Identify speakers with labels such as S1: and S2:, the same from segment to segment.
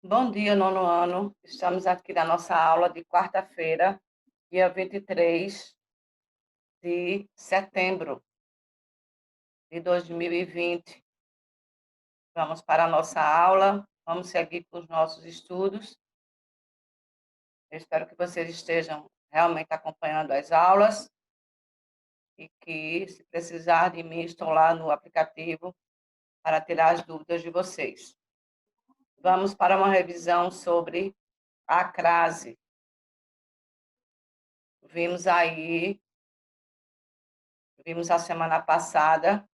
S1: Bom dia, nono ano. Estamos aqui na nossa aula de quarta-feira, dia 23 de setembro de 2020. Vamos para a nossa aula, vamos seguir com os nossos estudos. Eu espero que vocês estejam realmente acompanhando as aulas e que, se precisar de mim, estou lá no aplicativo para tirar as dúvidas de vocês. Vamos para uma revisão sobre a crase. Vimos a semana passada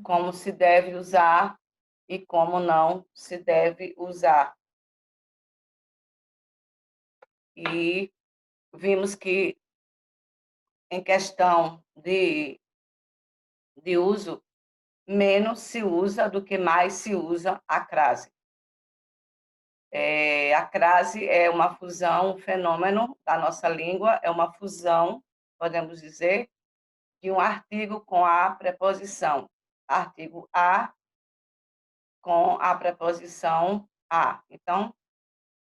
S1: como se deve usar e como não se deve usar. E vimos que, em questão de uso, menos se usa do que mais se usa a crase. A crase é uma fusão, um fenômeno da nossa língua, é uma fusão, podemos dizer, de um artigo com a preposição. Artigo a com a preposição a. Então,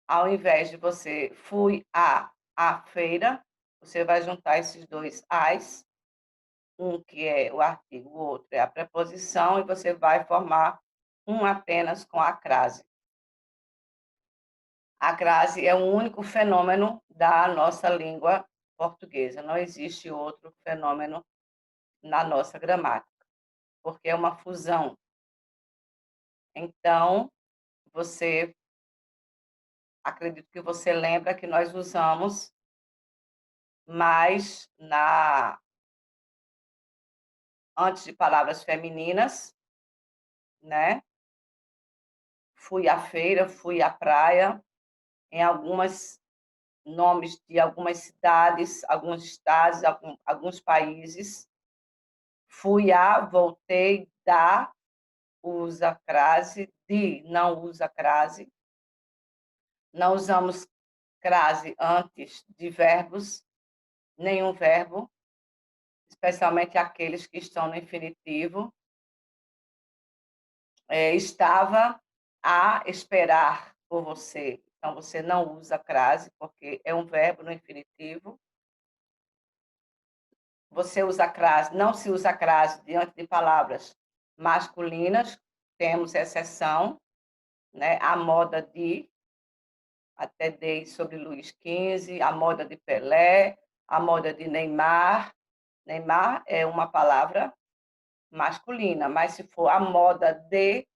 S1: ao invés de você fui à feira, você vai juntar esses dois as, um que é o artigo, o outro é a preposição, e você vai formar um apenas com a crase. A crase é o único fenômeno da nossa língua portuguesa, não existe outro fenômeno na nossa gramática, porque é uma fusão. Então, você, acredito que você lembra que nós usamos mais antes de palavras femininas, né? Fui à feira, fui à praia, em algumas nomes de algumas cidades, alguns estados, alguns países. Fui a, voltei, da, usa crase, de, não usa crase. Não usamos crase antes de verbos, nenhum verbo, especialmente aqueles que estão no infinitivo. Estava a esperar por você. Então, você não usa crase, porque é um verbo no infinitivo. Você usa crase, não se usa crase diante de palavras masculinas, temos exceção, né? A moda de, até dei sobre Luís XV, a moda de Pelé, a moda de Neymar. Neymar é uma palavra masculina, mas se for a moda de,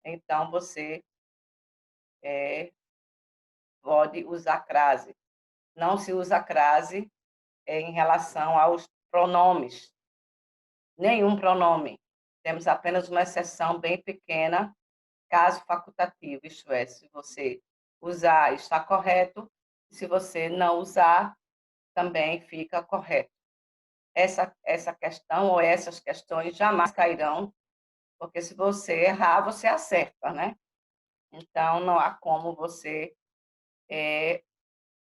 S1: então você pode usar crase. Não se usa crase em relação aos pronomes. Nenhum pronome. Temos apenas uma exceção bem pequena, caso facultativo, isto é, se você usar, está correto, se você não usar, também fica correto. Essa questão ou essas questões jamais cairão, porque se você errar, você acerta, né? Então, não há como você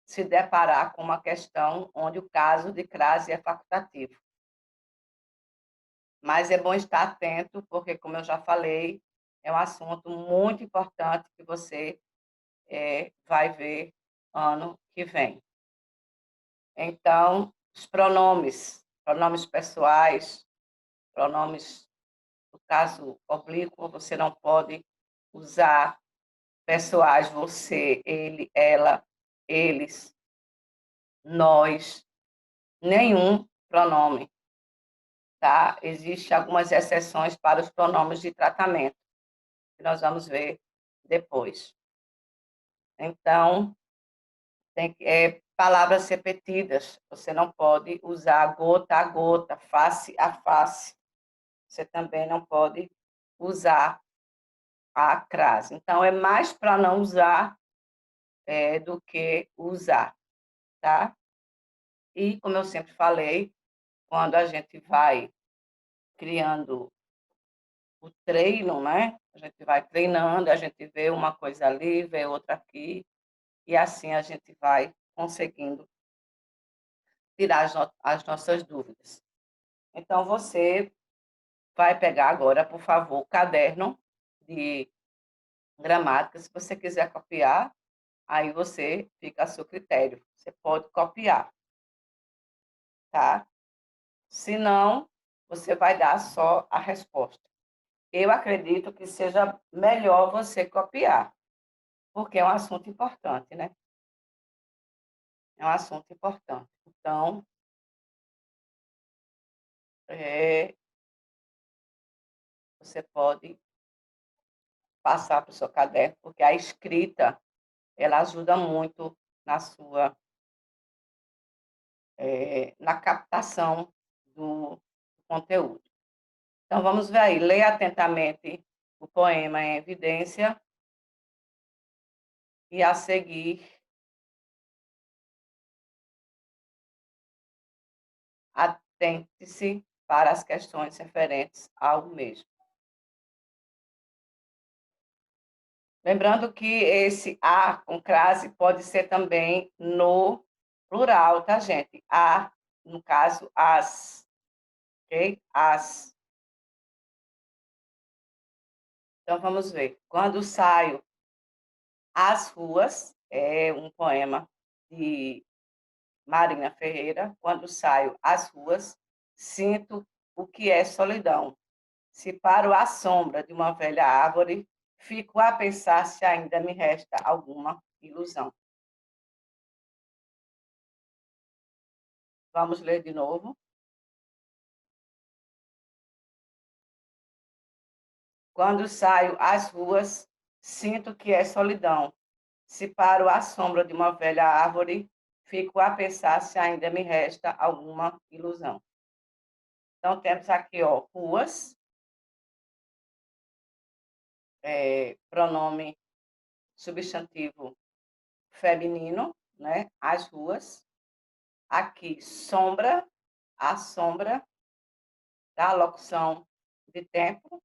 S1: se deparar com uma questão onde o caso de crase é facultativo. Mas é bom estar atento, porque, como eu já falei, é um assunto muito importante que você vai ver ano que vem. Então, os pronomes pessoais, pronomes, no caso oblíquo, você não pode usar pessoais, você, ele, ela, eles, nós, nenhum pronome, tá? Existem algumas exceções para os pronomes de tratamento, que nós vamos ver depois. Então, palavras repetidas, você não pode usar gota a gota, face a face. Você também não pode usar a crase. Então, é mais para não usar do que usar, tá? E, como eu sempre falei, quando a gente vai criando o treino, né? A gente vai treinando, a gente vê uma coisa ali, vê outra aqui, e assim a gente vai conseguindo tirar as nossas dúvidas. Então, você vai pegar agora, por favor, o caderno de gramática. Se você quiser copiar, aí você fica a seu critério. Você pode copiar, tá? Se não, você vai dar só a resposta. Eu acredito que seja melhor você copiar, porque é um assunto importante, né? É um assunto importante. Então, você pode passar para o seu caderno, porque a escrita, ela ajuda muito na sua, na captação do conteúdo. Então, vamos ver aí. Leia atentamente o poema em evidência e, a seguir, atente-se para as questões referentes ao mesmo. Lembrando que esse a com crase pode ser também no plural, tá, gente? A, no caso, as, ok? As. Então, vamos ver. Quando saio às ruas, é um poema de Marina Ferreira. Quando saio às ruas, sinto o que é solidão. Se paro à sombra de uma velha árvore, fico a pensar se ainda me resta alguma ilusão. Vamos ler de novo. Quando saio às ruas, sinto que é solidão. Se paro à sombra de uma velha árvore, fico a pensar se ainda me resta alguma ilusão. Então, temos aqui, ó, ruas, pronome substantivo feminino, né? As ruas. Aqui, sombra, a sombra, da locução de tempo,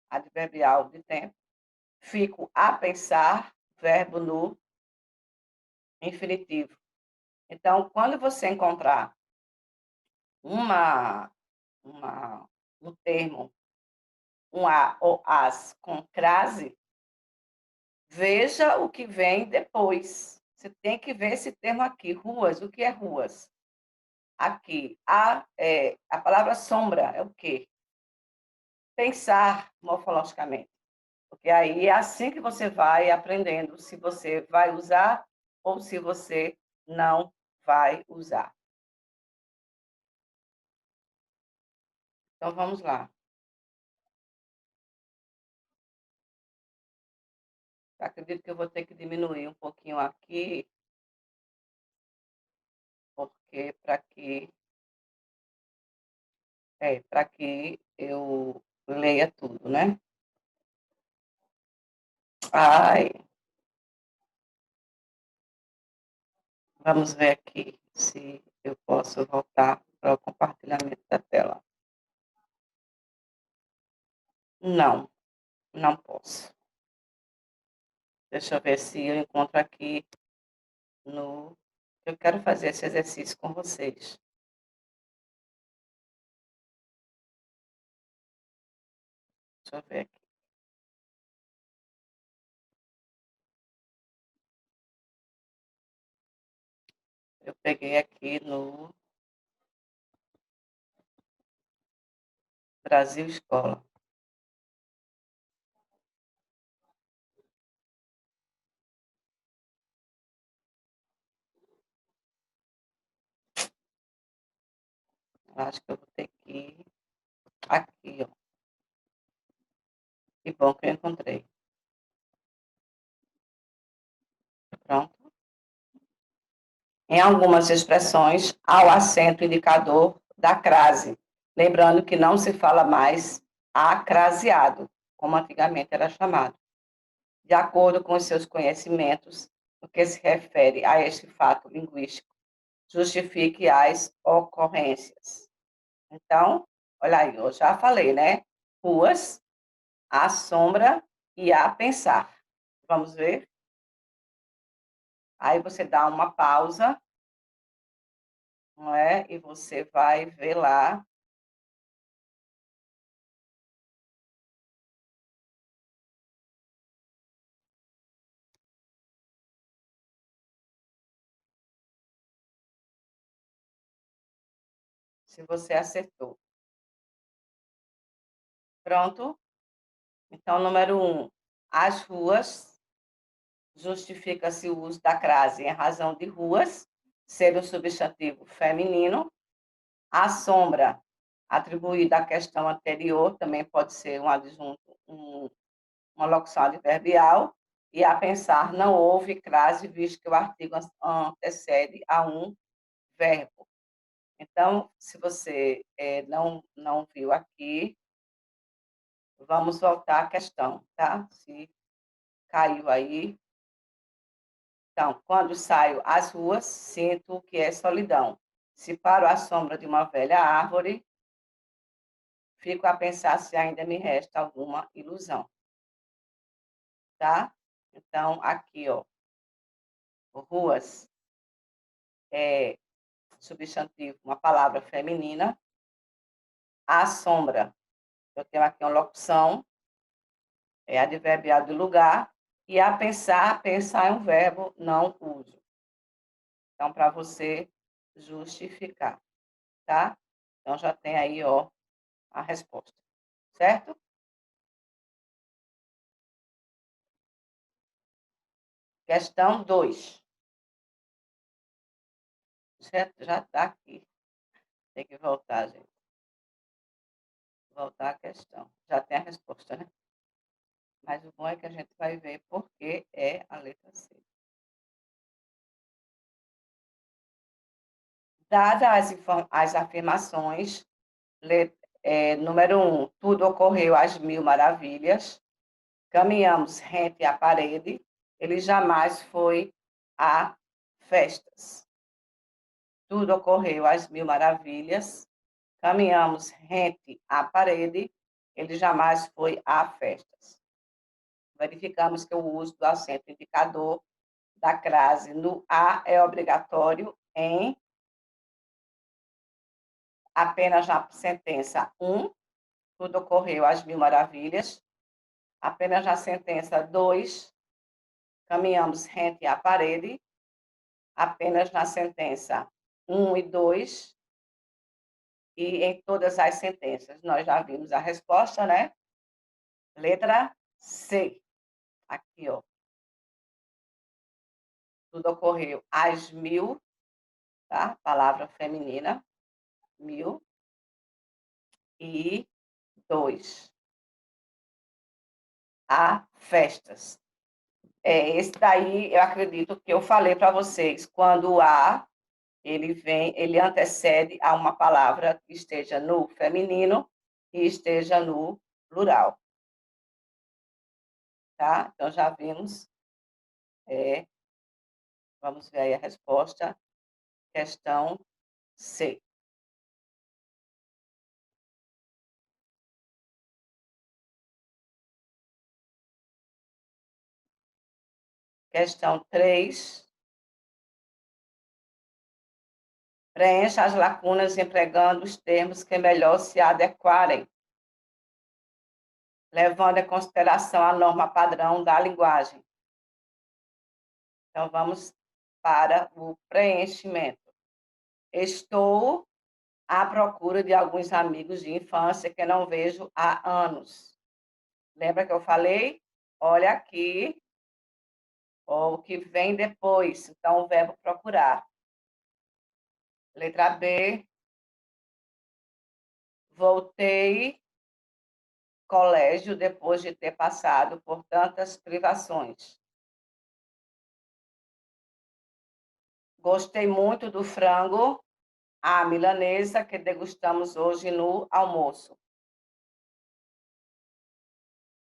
S1: adverbial de tempo. Fico a pensar, verbo no infinitivo. Então, quando você encontrar uma, um termo, um a ou as com crase, veja o que vem depois. Você tem que ver esse termo aqui, ruas. O que é ruas? Aqui, a palavra sombra é o quê? Pensar morfologicamente. Porque aí é assim que você vai aprendendo se você vai usar ou se você não vai usar. Então, vamos lá. Acredito que eu vou ter que diminuir um pouquinho aqui, porque para que eu leia tudo, né? Ai, vamos ver aqui se eu posso voltar para o compartilhamento da tela. Não, não posso. Deixa eu ver se eu encontro aqui no. Eu quero fazer esse exercício com vocês. Deixa eu ver aqui. Eu peguei aqui no Brasil Escola. Acho que eu vou ter que ir aqui, ó. Que bom que eu encontrei. Pronto. Em algumas expressões, há o acento indicador da crase. Lembrando que não se fala mais acraseado, como antigamente era chamado. De acordo com os seus conhecimentos, no que se refere a este fato linguístico, justifique as ocorrências. Então, olha aí, eu já falei, né? Ruas, a sombra e a pensar. Vamos ver? Aí você dá uma pausa, não é? E você vai ver lá se você acertou. Pronto? Então, número 1, as ruas, justifica-se o uso da crase em razão de ruas ser um substantivo feminino. A sombra, atribuída à questão anterior, também pode ser um adjunto, uma locução adverbial. E a pensar, não houve crase, visto que o artigo antecede a um verbo. Então, se você não viu aqui, vamos voltar à questão, tá? Se caiu aí. Então, quando saio às ruas, sinto que é solidão. Se paro à sombra de uma velha árvore, fico a pensar se ainda me resta alguma ilusão, tá? Então, aqui, ó, ruas é substantivo, uma palavra feminina. A sombra, eu tenho aqui uma locução, é adverbial do lugar. E a pensar, pensar é um verbo, não uso. Então, para você justificar, tá? Então, já tem aí, ó, a resposta, certo? Questão 2. Já está aqui. Tem que voltar, gente. Voltar à questão. Já tem a resposta, né? Mas o bom é que a gente vai ver por que é a letra C. Dadas as afirmações, número 1, tudo ocorreu às mil maravilhas, caminhamos rente à parede, ele jamais foi a festas. Tudo ocorreu às mil maravilhas, caminhamos rente à parede, ele jamais foi a festas. Verificamos que o uso do acento indicador da crase no A é obrigatório em apenas na sentença 1, tudo ocorreu às mil maravilhas. Apenas na sentença 2, caminhamos rente à parede. Apenas na sentença 1 e 2, e em todas as sentenças. Nós já vimos a resposta, né? Letra C. Aqui, ó. Tudo ocorreu às mil, tá? Palavra feminina, 1002. A festas. Esse daí, eu acredito que eu falei para vocês, quando o A, ele antecede a uma palavra que esteja no feminino e esteja no plural. Tá? Então, já vimos. Vamos ver aí a resposta. Questão C. Questão 3. Preencha as lacunas empregando os termos que melhor se adequarem, levando em consideração a norma padrão da linguagem. Então, vamos para o preenchimento. Estou à procura de alguns amigos de infância que não vejo há anos. Lembra que eu falei? Olha aqui, ó, o que vem depois. Então, o verbo procurar. Letra B. Voltei colégio depois de ter passado por tantas privações. Gostei muito do frango à milanesa que degustamos hoje no almoço.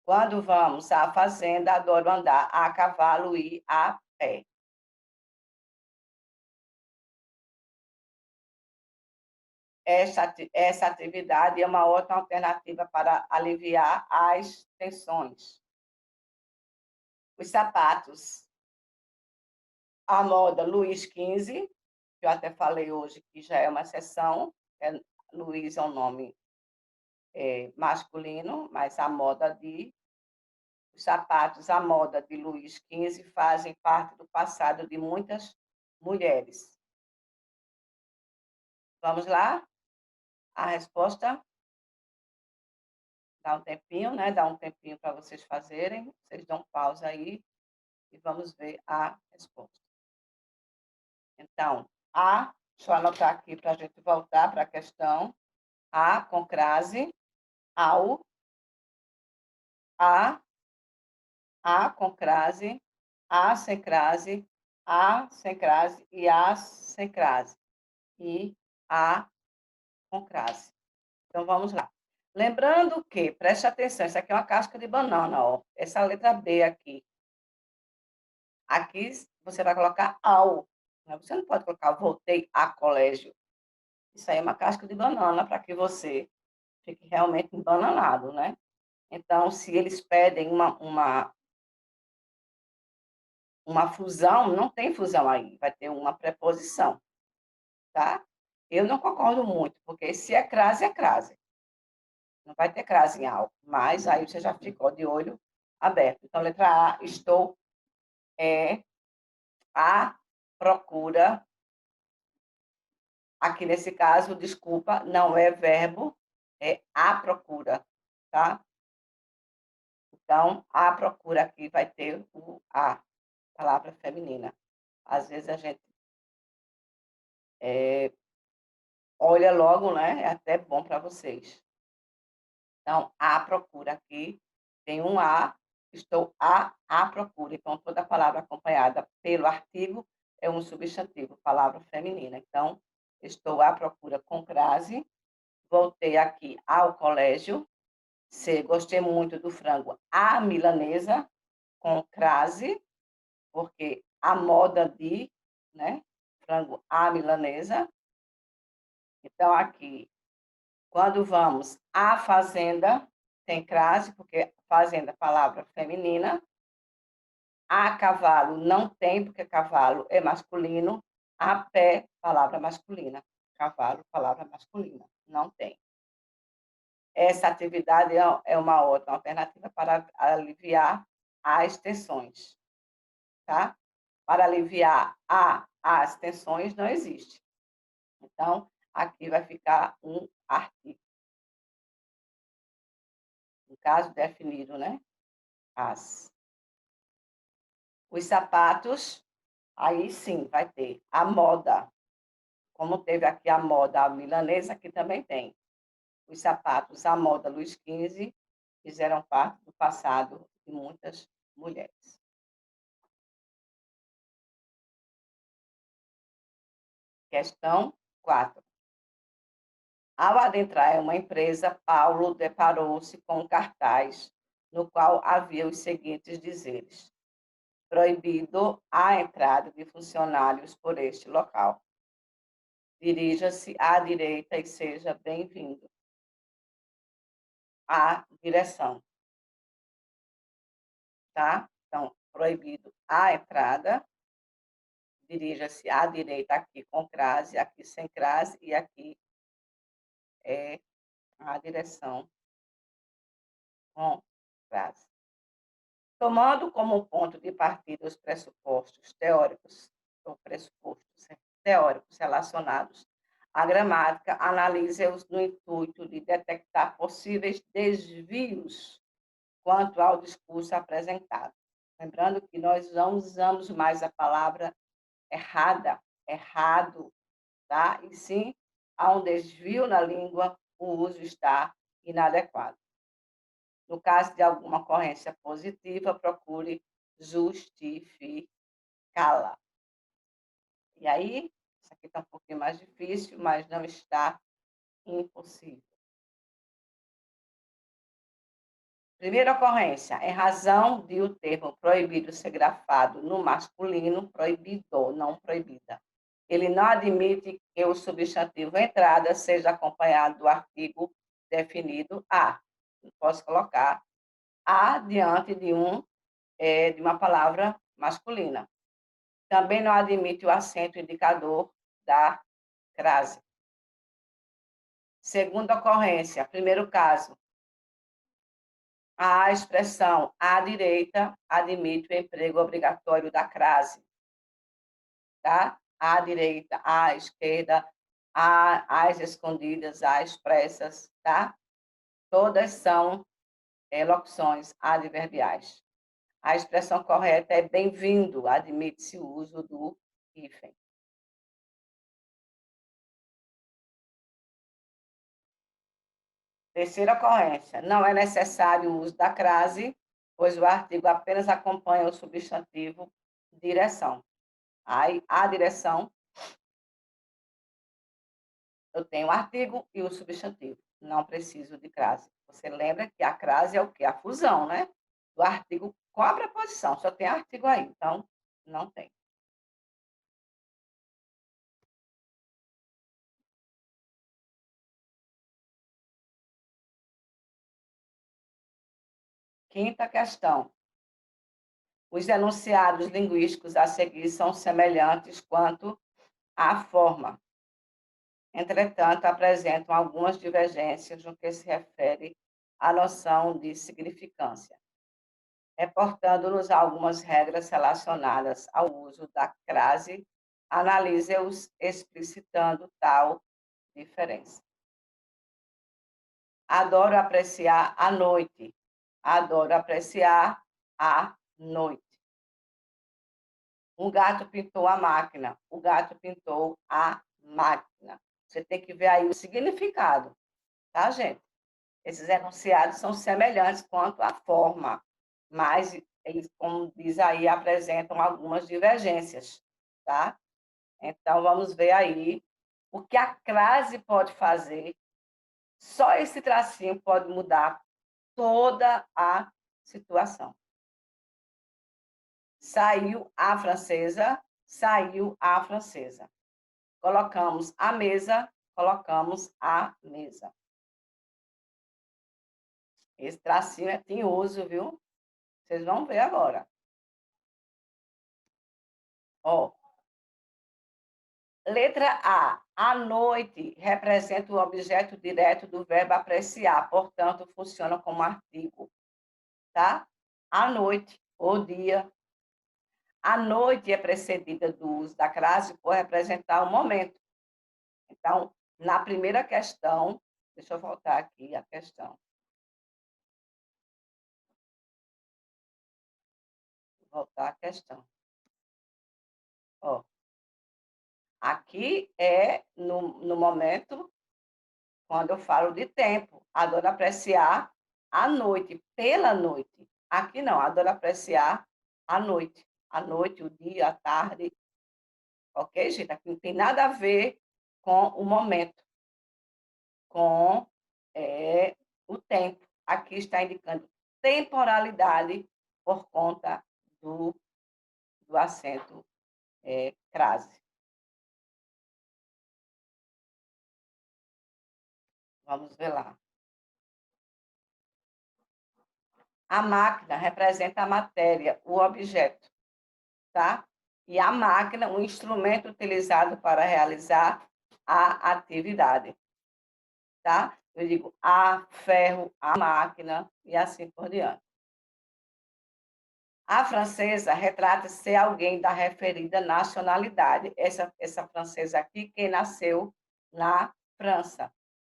S1: Quando vamos à fazenda, adoro andar a cavalo e a pé. Essa atividade é uma ótima alternativa para aliviar as tensões. Os sapatos, a moda Luiz XV, que eu até falei hoje que já é uma exceção, Luiz é um nome masculino, mas os sapatos, a moda de Luiz XV fazem parte do passado de muitas mulheres. Vamos lá? a resposta? Dá um tempinho, né? Dá um tempinho para vocês fazerem. Vocês dão pausa aí e vamos ver a resposta. Então, a, deixa eu anotar aqui para a gente voltar para a questão. A com crase, ao, a com crase, a sem crase, a sem crase e a sem crase. E a com crase. Então, vamos lá. Lembrando que, preste atenção, isso aqui é uma casca de banana, ó. Essa letra B aqui. Aqui você vai colocar ao. Você não pode colocar voltei a colégio. Isso aí é uma casca de banana para que você fique realmente embananado, né? Então, se eles pedem uma fusão, não tem fusão aí, vai ter uma preposição, tá? Eu não concordo muito, porque se é crase, é crase. Não vai ter crase em algo, mas aí você já ficou de olho aberto. Então, letra A, estou à procura. Aqui nesse caso, desculpa, não é verbo, é à procura, tá? Então, à procura aqui vai ter o a, palavra feminina. Às vezes a gente olha logo, né? É até bom para vocês. Então, à procura aqui tem um a, estou à procura. Então, toda palavra acompanhada pelo artigo é um substantivo, palavra feminina. Então, estou à procura com crase. Voltei aqui ao colégio. C, gostei muito do frango à milanesa, com crase, porque a moda de, né? Frango à milanesa. Então, aqui, quando vamos à fazenda, tem crase, porque fazenda é palavra feminina. A cavalo não tem, porque cavalo é masculino. A pé, palavra masculina. Cavalo, palavra masculina. Não tem. Essa atividade é uma outra alternativa para aliviar as tensões, tá? Para aliviar as tensões não existe. Então, aqui vai ficar um artigo. No caso, definido, né? As. Os sapatos, aí sim vai ter a moda. Como teve aqui a moda milanesa, aqui também tem. Os sapatos, a moda Luiz XV, fizeram parte do passado de muitas mulheres. Questão 4. Ao adentrar em uma empresa, Paulo deparou-se com um cartaz no qual havia os seguintes dizeres: proibido a entrada de funcionários por este local. Dirija-se à direita e seja bem-vindo. A direção, tá? Então, proibido a entrada. Dirija-se à direita aqui com crase, aqui sem crase e aqui é a direção com crase. Tomando como ponto de partida os pressupostos teóricos, ou pressupostos teóricos relacionados à gramática, analise-os no intuito de detectar possíveis desvios quanto ao discurso apresentado. Lembrando que nós não usamos mais a palavra errada, errado, tá? E sim, há um desvio na língua, o uso está inadequado. No caso de alguma ocorrência positiva, procure justificá-la. E aí, isso aqui está um pouquinho mais difícil, mas não está impossível. Primeira ocorrência, em razão de o termo proibido ser grafado no masculino, proibido, não proibida. Ele não admite que o substantivo entrada seja acompanhado do artigo definido a. Eu posso colocar a diante de uma palavra masculina. Também não admite o acento indicador da crase. Segunda ocorrência, primeiro caso, a expressão à direita admite o emprego obrigatório da crase, tá? À direita, à esquerda, às escondidas, às pressas, tá? Todas são locuções adverbiais. A expressão correta é bem-vindo, admite-se o uso do hífen. Terceira ocorrência, não é necessário o uso da crase, pois o artigo apenas acompanha o substantivo direção. Aí, a direção, eu tenho o artigo e o substantivo, não preciso de crase. Você lembra que a crase é o quê? A fusão, né? Do artigo com a preposição, só tem artigo aí, então não tem. Quinta questão. Os enunciados linguísticos a seguir são semelhantes quanto à forma. Entretanto, apresentam algumas divergências no que se refere à noção de significância, reportando-nos algumas regras relacionadas ao uso da crase, analise-os explicitando tal diferença. Adoro apreciar a noite. Adoro apreciar a noite. Um gato pintou a máquina. O gato pintou a máquina. Você tem que ver aí o significado, tá, gente? Esses enunciados são semelhantes quanto à forma, mas eles, como diz aí, apresentam algumas divergências, tá? Então, vamos ver aí o que a crase pode fazer. Só esse tracinho pode mudar toda a situação. Saiu a francesa, saiu a francesa. Colocamos a mesa, colocamos a mesa. Esse tracinho é tinhoso, viu? Vocês vão ver agora. Ó, letra A. A noite representa o objeto direto do verbo apreciar, portanto, funciona como artigo, tá? A noite, o dia. A noite é precedida do uso da crase por representar o momento. Então, na primeira questão, deixa eu voltar aqui a questão. Voltar a questão. Ó, aqui é no momento, quando eu falo de tempo. Adoro apreciar a noite, pela noite. Aqui não, adoro apreciar a noite. A noite, o dia, a tarde. Ok, gente? Aqui não tem nada a ver com o momento, com o tempo. Aqui está indicando temporalidade por conta do acento crase. Vamos ver lá. A máquina representa a matéria, o objeto, tá? E a máquina, um instrumento utilizado para realizar a atividade, tá? Eu digo a ferro, a máquina e assim por diante. A francesa retrata ser alguém da referida nacionalidade. Essa francesa aqui, quem nasceu na França.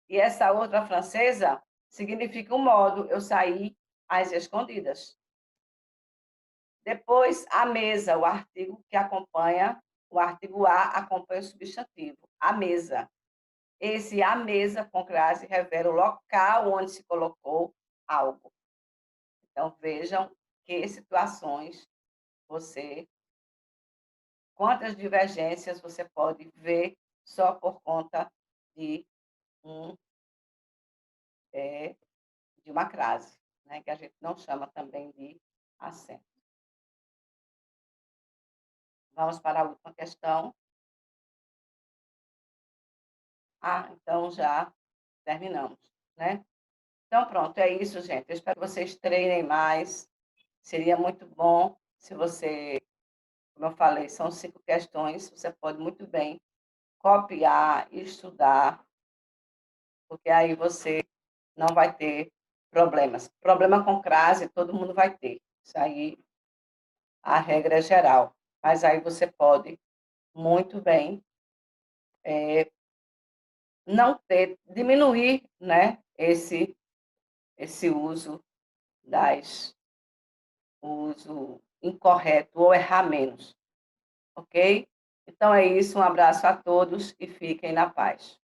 S1: E essa outra francesa significa o modo, eu saí às escondidas. Depois, a mesa, o artigo que acompanha, o artigo A acompanha o substantivo, a mesa. Esse a mesa com crase revela o local onde se colocou algo. Então, vejam que situações você, quantas divergências você pode ver só por conta de, um, de uma crase, né? Que a gente não chama também de acento. Vamos para a última questão. Ah, então já terminamos, né? Então, pronto, é isso, gente. Eu espero que vocês treinem mais. Seria muito bom se você, como eu falei, são 5 questões, você pode muito bem copiar, estudar, porque aí você não vai ter problemas. Problema com crase, todo mundo vai ter. Isso aí, a regra é geral. Mas aí você pode muito bem não ter, diminuir, né, esse uso das o uso incorreto ou errar menos, ok? Então é isso, um abraço a todos e fiquem na paz.